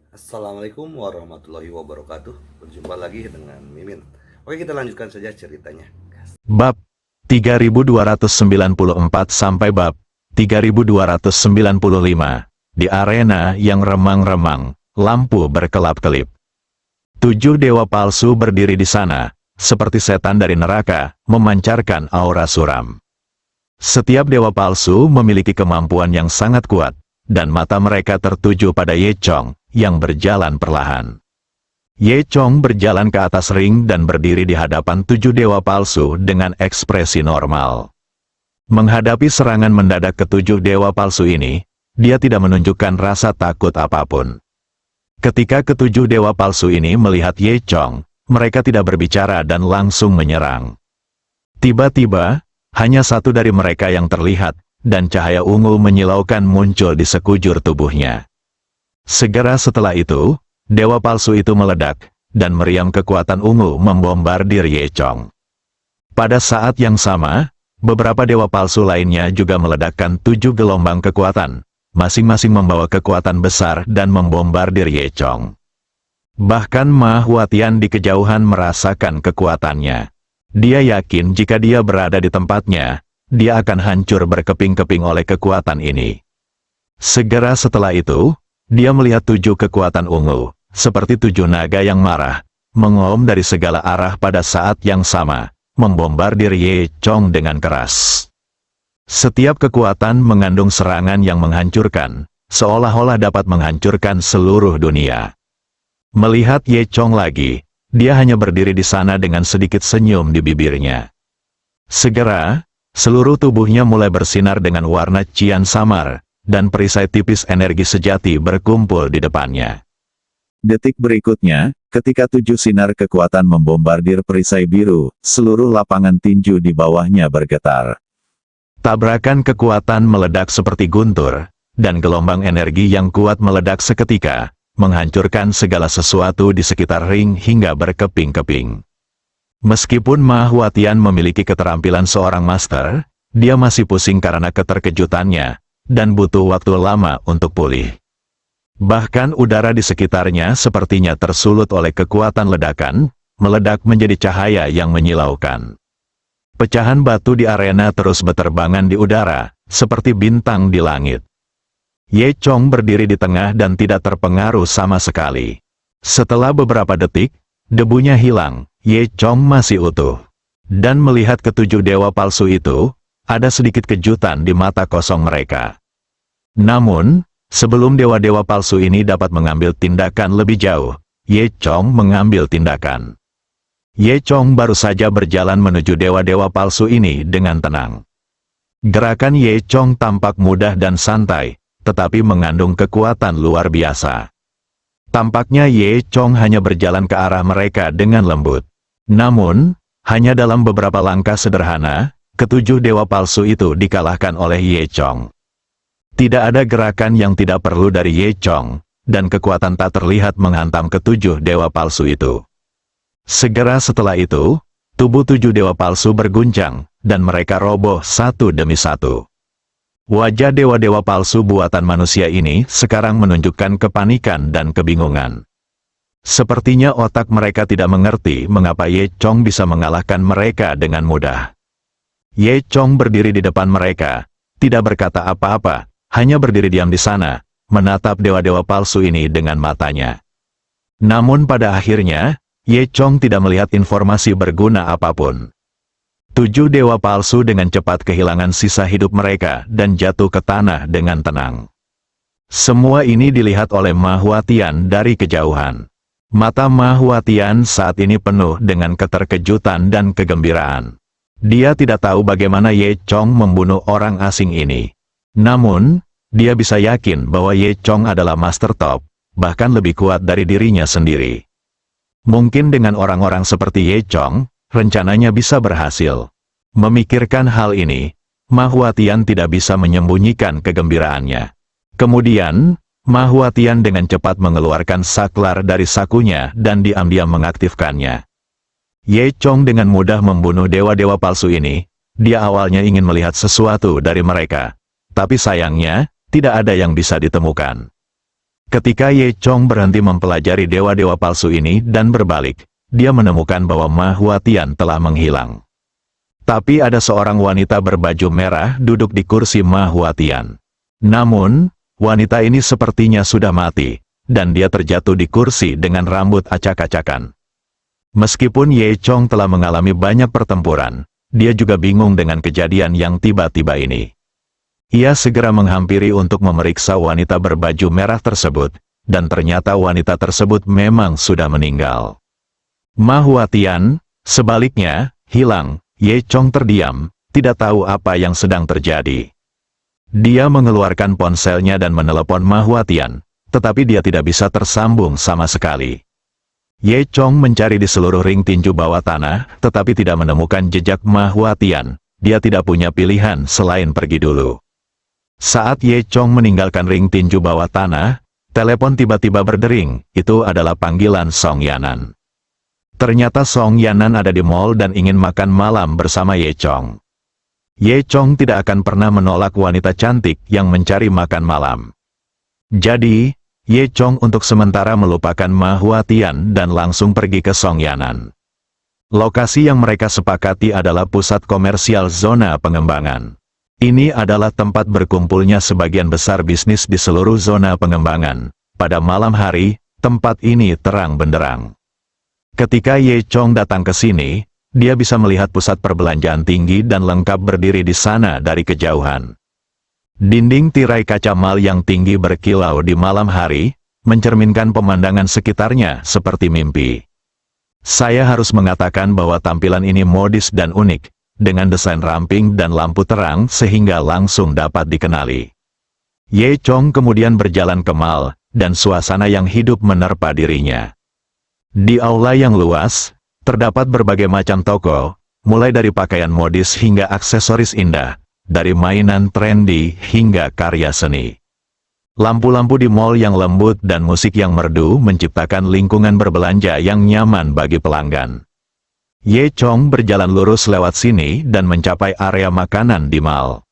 Assalamualaikum warahmatullahi wabarakatuh. Berjumpa lagi dengan Mimin. Kita lanjutkan saja ceritanya. Bab 3294 sampai bab 3295. Di arena yang remang-remang, lampu berkelap-kelip. 7 dewa palsu berdiri di sana, seperti setan dari neraka, memancarkan aura suram. Setiap dewa palsu memiliki kemampuan yang sangat kuat, dan mata mereka tertuju pada Ye Chong, yang berjalan perlahan. Ye Chong berjalan ke atas ring dan berdiri di hadapan 7 dewa palsu dengan ekspresi normal. Menghadapi serangan mendadak ke-7 dewa palsu ini, dia tidak menunjukkan rasa takut apapun. Ketika ke-7 dewa palsu ini melihat Ye Chong, mereka tidak berbicara dan langsung menyerang. Tiba-tiba, hanya satu dari mereka yang terlihat, dan cahaya ungu menyilaukan muncul di sekujur tubuhnya. Segera setelah itu, dewa palsu itu meledak, dan meriam kekuatan ungu membombardir Ye Chong. Pada saat yang sama, beberapa dewa palsu lainnya juga meledakkan 7 gelombang kekuatan, masing-masing membawa kekuatan besar dan membombardir Ye Chong. Bahkan Ma Huatian di kejauhan merasakan kekuatannya. Dia yakin jika dia berada di tempatnya, dia akan hancur berkeping-keping oleh kekuatan ini. Segera setelah itu, dia melihat 7 kekuatan ungu, seperti 7 naga yang marah, mengaum dari segala arah pada saat yang sama, membombardir Ye Chong dengan keras. Setiap kekuatan mengandung serangan yang menghancurkan, seolah-olah dapat menghancurkan seluruh dunia. Melihat Ye Chong lagi, dia hanya berdiri di sana dengan sedikit senyum di bibirnya. Segera, seluruh tubuhnya mulai bersinar dengan warna cian samar, dan perisai tipis energi sejati berkumpul di depannya. Detik berikutnya, ketika 7 sinar kekuatan membombardir perisai biru, seluruh lapangan tinju di bawahnya bergetar. Tabrakan kekuatan meledak seperti guntur, dan gelombang energi yang kuat meledak seketika, menghancurkan segala sesuatu di sekitar ring hingga berkeping-keping. Meskipun Ma Huatian memiliki keterampilan seorang master, dia masih pusing karena keterkejutannya, dan butuh waktu lama untuk pulih. Bahkan udara di sekitarnya sepertinya tersulut oleh kekuatan ledakan, meledak menjadi cahaya yang menyilaukan. Pecahan batu di arena terus berterbangan di udara, seperti bintang di langit. Ye Chong berdiri di tengah dan tidak terpengaruh sama sekali. Setelah beberapa detik, debunya hilang, Ye Chong masih utuh. Dan melihat ke-7 dewa palsu itu, ada sedikit kejutan di mata kosong mereka. Namun, sebelum dewa-dewa palsu ini dapat mengambil tindakan lebih jauh, Ye Chong mengambil tindakan. Ye Chong baru saja berjalan menuju dewa-dewa palsu ini dengan tenang. Gerakan Ye Chong tampak mudah dan santai, tetapi mengandung kekuatan luar biasa. Tampaknya Ye Chong hanya berjalan ke arah mereka dengan lembut. Namun, hanya dalam beberapa langkah sederhana, ke-7 dewa palsu itu dikalahkan oleh Ye Chong. Tidak ada gerakan yang tidak perlu dari Ye Chong, dan kekuatan tak terlihat menghantam ke-7 dewa palsu itu. Segera setelah itu, tubuh 7 dewa palsu berguncang, dan mereka roboh satu demi satu. Wajah dewa-dewa palsu buatan manusia ini sekarang menunjukkan kepanikan dan kebingungan. Sepertinya otak mereka tidak mengerti mengapa Ye Chong bisa mengalahkan mereka dengan mudah. Ye Chong berdiri di depan mereka, tidak berkata apa-apa, hanya berdiri diam di sana, menatap dewa-dewa palsu ini dengan matanya. Namun pada akhirnya, Ye Chong tidak melihat informasi berguna apapun. 7 dewa palsu dengan cepat kehilangan sisa hidup mereka dan jatuh ke tanah dengan tenang. Semua ini dilihat oleh Ma Huatian dari kejauhan. Mata Ma Huatian saat ini penuh dengan keterkejutan dan kegembiraan. Dia tidak tahu bagaimana Ye Chong membunuh orang asing ini. Namun, dia bisa yakin bahwa Ye Chong adalah master top, bahkan lebih kuat dari dirinya sendiri. Mungkin dengan orang-orang seperti Ye Chong, rencananya bisa berhasil. Memikirkan hal ini, Ma Huatian tidak bisa menyembunyikan kegembiraannya. Kemudian, Ma Huatian dengan cepat mengeluarkan saklar dari sakunya dan diam-diam mengaktifkannya. Ye Chong dengan mudah membunuh dewa-dewa palsu ini. Dia awalnya ingin melihat sesuatu dari mereka. Tapi sayangnya, tidak ada yang bisa ditemukan. Ketika Ye Chong berhenti mempelajari dewa-dewa palsu ini dan berbalik, dia menemukan bahwa Ma Huatian telah menghilang. Tapi ada seorang wanita berbaju merah duduk di kursi Ma Huatian. Namun, wanita ini sepertinya sudah mati, dan dia terjatuh di kursi dengan rambut acak-acakan. Meskipun Ye Chong telah mengalami banyak pertempuran, dia juga bingung dengan kejadian yang tiba-tiba ini. Ia segera menghampiri untuk memeriksa wanita berbaju merah tersebut, dan ternyata wanita tersebut memang sudah meninggal. Ma Huatian, sebaliknya, hilang. Ye Chong terdiam, tidak tahu apa yang sedang terjadi. Dia mengeluarkan ponselnya dan menelepon Ma Huatian, tetapi dia tidak bisa tersambung sama sekali. Ye Chong mencari di seluruh ring tinju bawah tanah, tetapi tidak menemukan jejak Ma Huatian. Dia tidak punya pilihan selain pergi dulu. Saat Ye Chong meninggalkan ring tinju bawah tanah, telepon tiba-tiba berdering. Itu adalah panggilan Song Yanan. Ternyata Song Yanan ada di mall dan ingin makan malam bersama Ye Chong. Ye Chong tidak akan pernah menolak wanita cantik yang mencari makan malam. Jadi, Ye Chong untuk sementara melupakan Ma Huatian dan langsung pergi ke Song Yanan. Lokasi yang mereka sepakati adalah pusat komersial zona pengembangan. Ini adalah tempat berkumpulnya sebagian besar bisnis di seluruh zona pengembangan. Pada malam hari, tempat ini terang benderang. Ketika Ye Chong datang ke sini, dia bisa melihat pusat perbelanjaan tinggi dan lengkap berdiri di sana dari kejauhan. Dinding tirai kaca mal yang tinggi berkilau di malam hari, mencerminkan pemandangan sekitarnya seperti mimpi. Saya harus mengatakan bahwa tampilan ini modis dan unik, dengan desain ramping dan lampu terang sehingga langsung dapat dikenali. Ye Chong kemudian berjalan ke mal, dan suasana yang hidup menerpa dirinya. Di aula yang luas, terdapat berbagai macam toko, mulai dari pakaian modis hingga aksesoris indah, dari mainan trendy hingga karya seni. Lampu-lampu di mal yang lembut dan musik yang merdu menciptakan lingkungan berbelanja yang nyaman bagi pelanggan. Ye Chong berjalan lurus lewat sini dan mencapai area makanan di mal.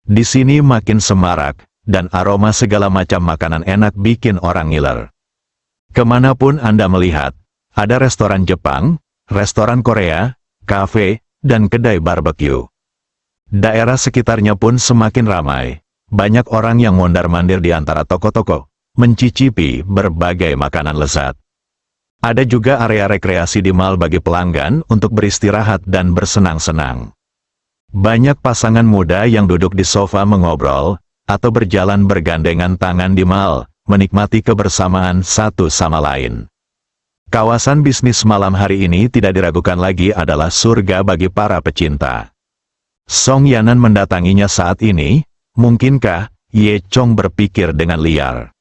Di sini makin semarak, dan aroma segala macam makanan enak bikin orang ngiler. Kemanapun Anda melihat, ada restoran Jepang, restoran Korea, kafe, dan kedai barbecue. Daerah sekitarnya pun semakin ramai. Banyak orang yang mondar-mandir di antara toko-toko, mencicipi berbagai makanan lezat. Ada juga area rekreasi di mal bagi pelanggan untuk beristirahat dan bersenang-senang. Banyak pasangan muda yang duduk di sofa mengobrol, atau berjalan bergandengan tangan di mal, menikmati kebersamaan satu sama lain. Kawasan bisnis malam hari ini tidak diragukan lagi adalah surga bagi para pecinta. Song Yanan mendatanginya saat ini, mungkinkah, Ye Chong berpikir dengan liar.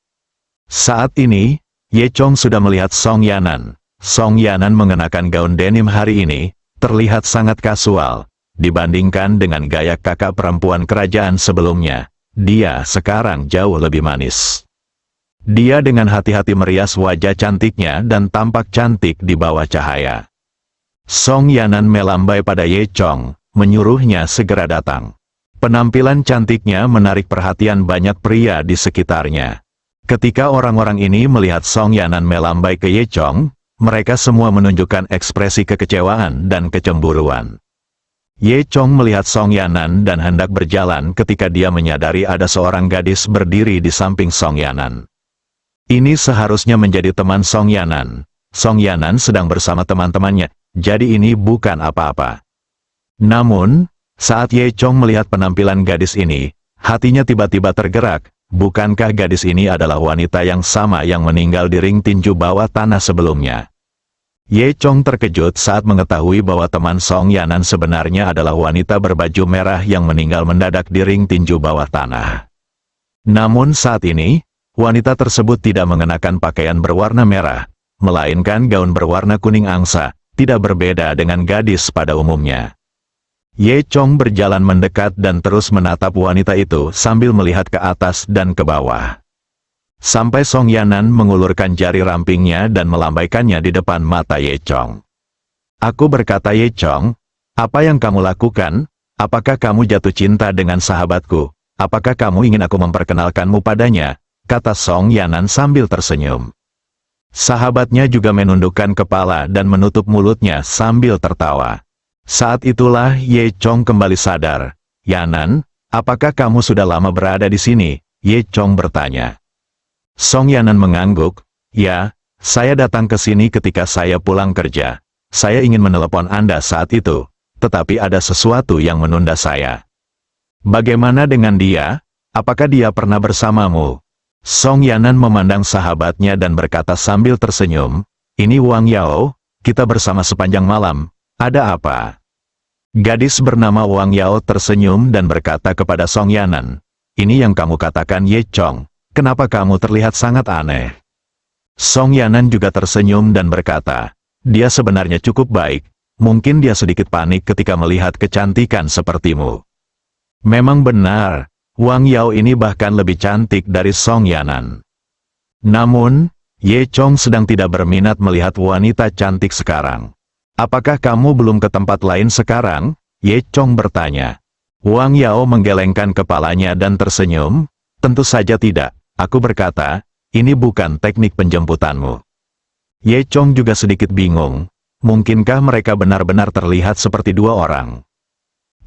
Saat ini, Ye Chong sudah melihat Song Yanan. Song Yanan mengenakan gaun denim hari ini, terlihat sangat kasual, dibandingkan dengan gaya kakak perempuan kerajaan sebelumnya. Dia sekarang jauh lebih manis. Dia dengan hati-hati merias wajah cantiknya dan tampak cantik di bawah cahaya. Song Yanan melambai pada Ye Chong, menyuruhnya segera datang. Penampilan cantiknya menarik perhatian banyak pria di sekitarnya. Ketika orang-orang ini melihat Song Yanan melambai ke Ye Chong, mereka semua menunjukkan ekspresi kekecewaan dan kecemburuan. Ye Chong melihat Song Yanan dan hendak berjalan ketika dia menyadari ada seorang gadis berdiri di samping Song Yanan. Ini seharusnya menjadi teman Song Yanan. Song Yanan sedang bersama teman-temannya, jadi ini bukan apa-apa. Namun, saat Ye Chong melihat penampilan gadis ini, hatinya tiba-tiba tergerak. Bukankah gadis ini adalah wanita yang sama yang meninggal di ring tinju bawah tanah sebelumnya? Ye Chong terkejut saat mengetahui bahwa teman Song Yanan sebenarnya adalah wanita berbaju merah yang meninggal mendadak di ring tinju bawah tanah. Namun saat ini, wanita tersebut tidak mengenakan pakaian berwarna merah, melainkan gaun berwarna kuning angsa, tidak berbeda dengan gadis pada umumnya. Ye Chong berjalan mendekat dan terus menatap wanita itu sambil melihat ke atas dan ke bawah. Sampai Song Yanan mengulurkan jari rampingnya dan melambaikannya di depan mata Ye Chong. Aku berkata, Ye Chong, apa yang kamu lakukan? Apakah kamu jatuh cinta dengan sahabatku? Apakah kamu ingin aku memperkenalkanmu padanya? kata Song Yanan sambil tersenyum. Sahabatnya juga menundukkan kepala dan menutup mulutnya sambil tertawa. Saat itulah Ye Chong kembali sadar. Yanan, apakah kamu sudah lama berada di sini? Ye Chong bertanya. Song Yanan mengangguk. Ya, saya datang ke sini ketika saya pulang kerja. Saya ingin menelepon Anda saat itu, tetapi ada sesuatu yang menunda saya. Bagaimana dengan dia? Apakah dia pernah bersamamu? Song Yanan memandang sahabatnya dan berkata sambil tersenyum, ini Wang Yao, kita bersama sepanjang malam, ada apa? Gadis bernama Wang Yao tersenyum dan berkata kepada Song Yanan, ini yang kamu katakan Ye Chong, kenapa kamu terlihat sangat aneh? Song Yanan juga tersenyum dan berkata, dia sebenarnya cukup baik, mungkin dia sedikit panik ketika melihat kecantikan sepertimu. Memang benar. Wang Yao ini bahkan lebih cantik dari Song Yanan. Namun, Ye Chong sedang tidak berminat melihat wanita cantik sekarang. Apakah kamu belum ke tempat lain sekarang? Ye Chong bertanya. Wang Yao menggelengkan kepalanya dan tersenyum. Tentu saja tidak, aku berkata, ini bukan teknik penjemputanmu. Ye Chong juga sedikit bingung. Mungkinkah mereka benar-benar terlihat seperti dua orang?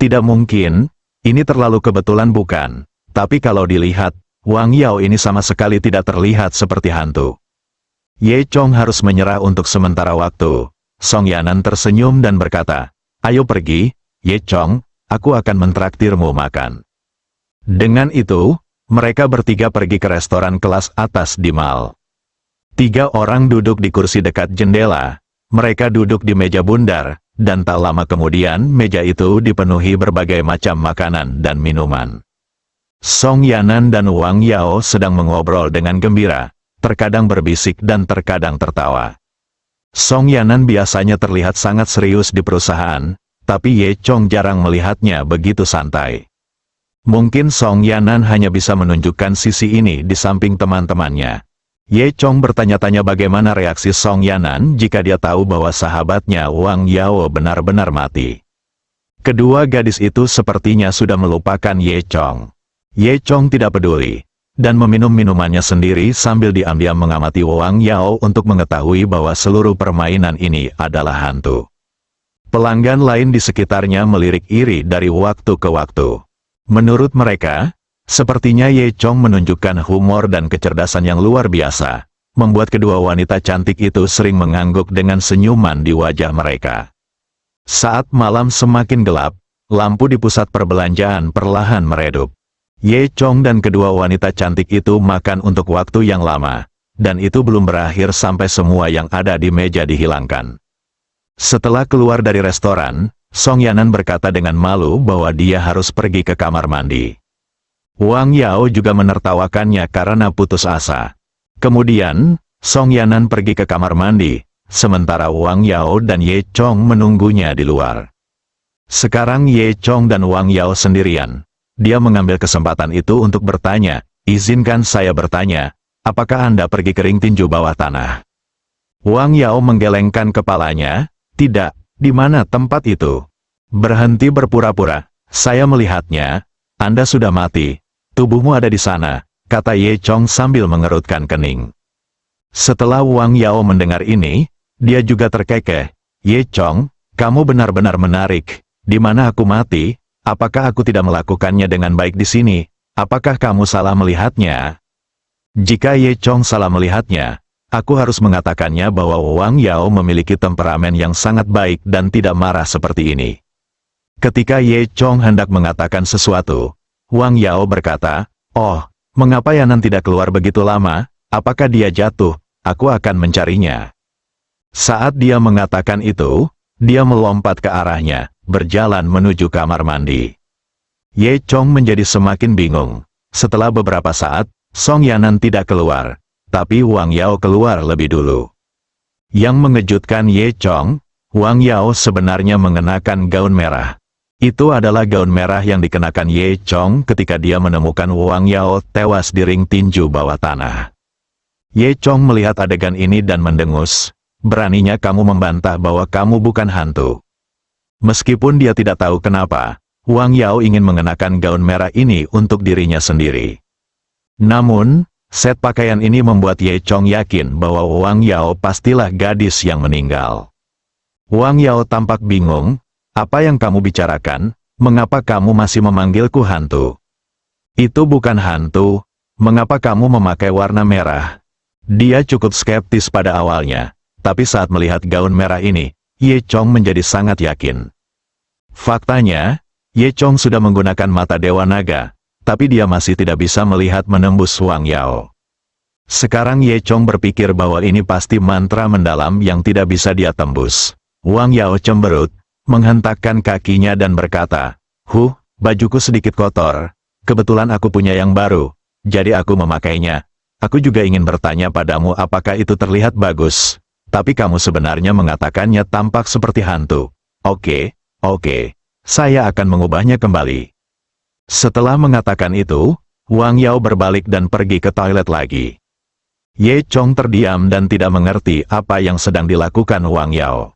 Tidak mungkin. Ini terlalu kebetulan bukan? Tapi kalau dilihat, Wang Yao ini sama sekali tidak terlihat seperti hantu. Ye Chong harus menyerah untuk sementara waktu. Song Yanan tersenyum dan berkata, ayo pergi, Ye Chong, aku akan mentraktirmu makan. Dengan itu, mereka bertiga pergi ke restoran kelas atas di mall. 3 orang duduk di kursi dekat jendela, mereka duduk di meja bundar, dan tak lama kemudian meja itu dipenuhi berbagai macam makanan dan minuman. Song Yanan dan Wang Yao sedang mengobrol dengan gembira, terkadang berbisik dan terkadang tertawa. Song Yanan biasanya terlihat sangat serius di perusahaan, tapi Ye Chong jarang melihatnya begitu santai. Mungkin Song Yanan hanya bisa menunjukkan sisi ini di samping teman-temannya. Ye Chong bertanya-tanya bagaimana reaksi Song Yanan jika dia tahu bahwa sahabatnya Wang Yao benar-benar mati. Kedua gadis itu sepertinya sudah melupakan Ye Chong. Ye Chong tidak peduli, dan meminum minumannya sendiri sambil diam-diam mengamati Wang Yao untuk mengetahui bahwa seluruh permainan ini adalah hantu. Pelanggan lain di sekitarnya melirik iri dari waktu ke waktu. Menurut mereka, sepertinya Ye Chong menunjukkan humor dan kecerdasan yang luar biasa, membuat kedua wanita cantik itu sering mengangguk dengan senyuman di wajah mereka. Saat malam semakin gelap, lampu di pusat perbelanjaan perlahan meredup. Ye Chong dan kedua wanita cantik itu makan untuk waktu yang lama, dan itu belum berakhir sampai semua yang ada di meja dihilangkan. Setelah keluar dari restoran, Song Yanan berkata dengan malu bahwa dia harus pergi ke kamar mandi. Wang Yao juga menertawakannya karena putus asa. Kemudian, Song Yanan pergi ke kamar mandi, sementara Wang Yao dan Ye Chong menunggunya di luar. Sekarang Ye Chong dan Wang Yao sendirian. Dia mengambil kesempatan itu untuk bertanya, izinkan saya bertanya, apakah Anda pergi ke ring tinju bawah tanah? Wang Yao menggelengkan kepalanya, tidak, di mana tempat itu? Berhenti berpura-pura, saya melihatnya, Anda sudah mati. Tubuhmu ada di sana, kata Ye Chong sambil mengerutkan kening. Setelah Wang Yao mendengar ini, dia juga terkekeh. Ye Chong, kamu benar-benar menarik. Di mana aku mati? Apakah aku tidak melakukannya dengan baik di sini? Apakah kamu salah melihatnya? Jika Ye Chong salah melihatnya, aku harus mengatakannya bahwa Wang Yao memiliki temperamen yang sangat baik dan tidak marah seperti ini. Ketika Ye Chong hendak mengatakan sesuatu, Wang Yao berkata, oh, mengapa Yanan tidak keluar begitu lama? Apakah dia jatuh? Aku akan mencarinya. Saat dia mengatakan itu, dia melompat ke arahnya, berjalan menuju kamar mandi. Ye Chong menjadi semakin bingung. Setelah beberapa saat, Song Yanan tidak keluar, tapi Wang Yao keluar lebih dulu. Yang mengejutkan Ye Chong, Wang Yao sebenarnya mengenakan gaun merah. Itu adalah gaun merah yang dikenakan Ye Chong ketika dia menemukan Wang Yao tewas di ring tinju bawah tanah. Ye Chong melihat adegan ini dan mendengus, beraninya kamu membantah bahwa kamu bukan hantu. Meskipun dia tidak tahu kenapa, Wang Yao ingin mengenakan gaun merah ini untuk dirinya sendiri. Namun, Set pakaian ini membuat Ye Chong yakin bahwa Wang Yao pastilah gadis yang meninggal. Wang Yao tampak bingung. Apa yang kamu bicarakan? Mengapa kamu masih memanggilku hantu? Itu bukan hantu. Mengapa kamu memakai warna merah? Dia cukup skeptis pada awalnya, tapi saat melihat gaun merah ini, Ye Chong menjadi sangat yakin. Faktanya, Ye Chong sudah menggunakan mata Dewa Naga, tapi dia masih tidak bisa melihat menembus Wang Yao. Sekarang Ye Chong berpikir bahwa ini pasti mantra mendalam yang tidak bisa dia tembus. Wang Yao cemberut, menghentakkan kakinya dan berkata, bajuku sedikit kotor. Kebetulan aku punya yang baru, jadi aku memakainya. Aku juga ingin bertanya padamu apakah itu terlihat bagus. Tapi kamu sebenarnya mengatakannya tampak seperti hantu. Oke, saya akan mengubahnya kembali. Setelah mengatakan itu, Wang Yao berbalik dan pergi ke toilet lagi. Ye Chong terdiam dan tidak mengerti apa yang sedang dilakukan Wang Yao.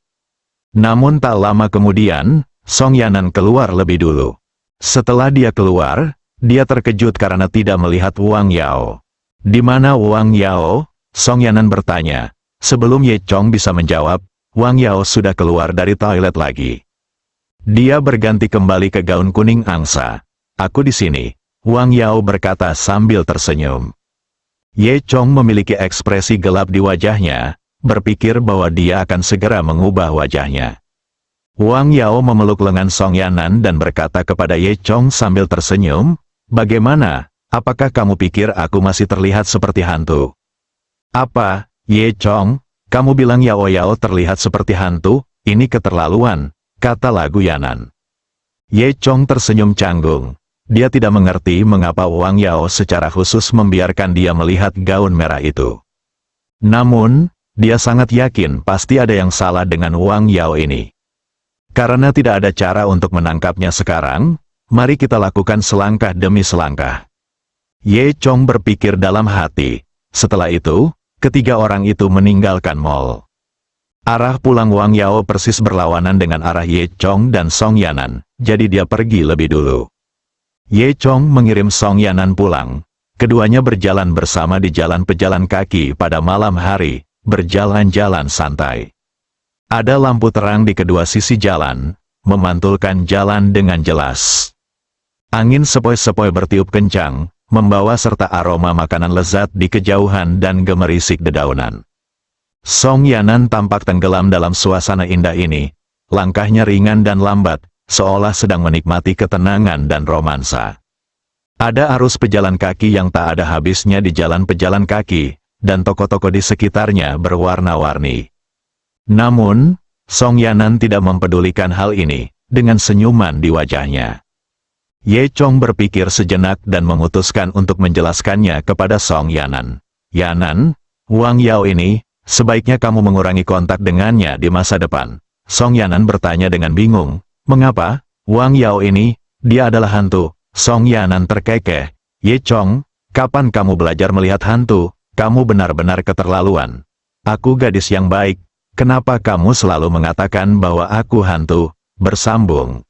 Namun tak lama kemudian, Song Yanan keluar lebih dulu. Setelah dia keluar, dia terkejut karena tidak melihat Wang Yao. Di mana Wang Yao? Song Yanan bertanya. Sebelum Ye Chong bisa menjawab, Wang Yao sudah keluar dari toilet lagi. Dia berganti kembali ke gaun kuning angsa. Aku di sini, Wang Yao berkata sambil tersenyum. Ye Chong memiliki ekspresi gelap di wajahnya, berpikir bahwa dia akan segera mengubah wajahnya. Wang Yao memeluk lengan Song Yanan dan berkata kepada Ye Chong sambil tersenyum, bagaimana? Apakah kamu pikir aku masih terlihat seperti hantu? Apa, Ye Chong? Kamu bilang Yao Yao terlihat seperti hantu? Ini keterlaluan, kata lagu Yanan. Ye Chong tersenyum canggung. Dia tidak mengerti mengapa Wang Yao secara khusus membiarkan dia melihat gaun merah itu. Namun, dia sangat yakin pasti ada yang salah dengan Wang Yao ini. Karena tidak ada cara untuk menangkapnya sekarang, mari kita lakukan selangkah demi selangkah. Ye Chong berpikir dalam hati. Setelah itu, ketiga orang itu meninggalkan mall. Arah pulang Wang Yao persis berlawanan dengan arah Ye Chong dan Song Yanan, jadi dia pergi lebih dulu. Ye Chong mengirim Song Yanan pulang. Keduanya berjalan bersama di jalan pejalan kaki pada malam hari, berjalan-jalan santai. Ada lampu terang di kedua sisi jalan, memantulkan jalan dengan jelas. Angin sepoi-sepoi bertiup kencang, membawa serta aroma makanan lezat di kejauhan dan gemerisik dedaunan. Song Yanan tampak tenggelam dalam suasana indah ini. Langkahnya ringan dan lambat, seolah sedang menikmati ketenangan dan romansa. Ada arus pejalan kaki yang tak ada habisnya di jalan pejalan kaki, dan toko-toko di sekitarnya berwarna-warni. Namun, Song Yanan tidak mempedulikan hal ini, dengan senyuman di wajahnya. Ye Chong berpikir sejenak dan memutuskan untuk menjelaskannya kepada Song Yanan. Yanan, Wang Yao ini, sebaiknya kamu mengurangi kontak dengannya di masa depan. Song Yanan bertanya dengan bingung. Mengapa? Wang Yao ini, dia adalah hantu. Song Yanan terkekeh. Ye Chong, kapan kamu belajar melihat hantu? Kamu benar-benar keterlaluan. Aku gadis yang baik. Kenapa kamu selalu mengatakan bahwa aku hantu? Bersambung.